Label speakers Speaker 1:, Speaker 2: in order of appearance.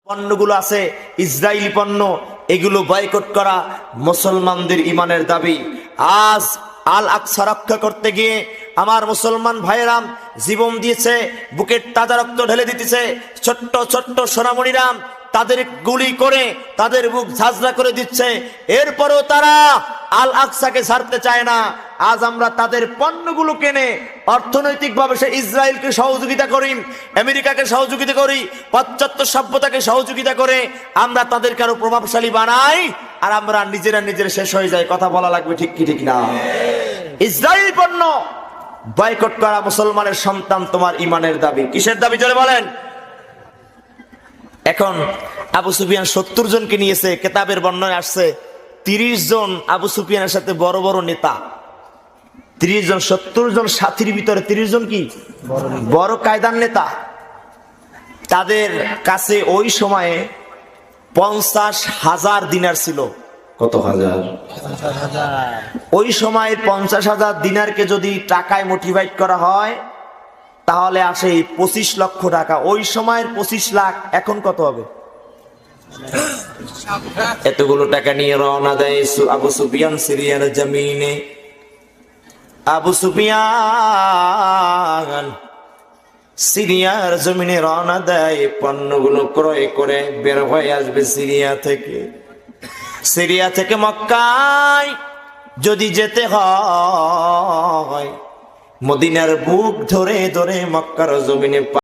Speaker 1: পণ্যগুলো আছে ইসরায়েলি পণ্য, এগুলো বয়কট করা মুসলমানদের ইমানের দাবি। আজ আল আকসা রক্ষা করতে গিয়ে আমার মুসলমান ভাইয়েরা জীবন দিয়েছে, বুকের তাজা রক্ত ঢেলে দিতেছে। ছোট্ট ছোট্ট সোনামণিরা তাদের গুলি করে তাদের বুক ঝাঁঝরা করে দিচ্ছে, এরপরও তারা আল আকসাকে ছাড়তে চায় না। আজ আমরা তাদের পণ্যগুলো কিনে অর্থনৈতিকভাবে সে ইসরায়েলকে সহযোগিতা করি, আমেরিকাকে সহযোগিতা করি, পাশ্চাত্য সভ্যতাকে সহযোগিতা করে আমরা তাদেরকে আরো প্রভাবশালী বানাই, আর আমরা নিজেরা শেষ হয়ে যাই। কথা বলা লাগবে, ঠিক কি ঠিক না? ইসরায়েল পণ্য বয়কট করা মুসলমানের সন্তান তোমার ইমানের দাবি। কিসের দাবি জোরে বলেন? এখন আবু সুফিয়ান 70 জনকে নিয়েছে, কেতাবের বর্ণনায় আসছে 30 জন আবু সুফিয়ানের সাথে বড় বড় নেতা। 30 জন, 70 জন সাথীর ভিতরে 30 জন কি বড় কায়দার নেতা। তাদের কাছে ওই সময়ে 50,000 দিনার ছিল। কত হাজার? ওই সময় 50,000 দিনারকে যদি টাকায় মোটিভেট করা হয় তাহলে আসে 25 লক্ষ টাকা। ওই সময়ের 25 লাখ এখন কত হবে? এতগুলো টাকা নিয়ে রওনা দেয় আবু সুফিয়ান সিরিয়ার জমিনে। আবু সুফিয়ান সিরিয়ার জমিনে রওনা দেয়, পণ্যগুলো ক্রয় করে বের হয়ে আসবে সিরিয়া থেকে। সিরিয়া থেকে মক্কায় যদি যেতে হয়, মদিনার বুক ধরে ধরে মক্কার জমিনে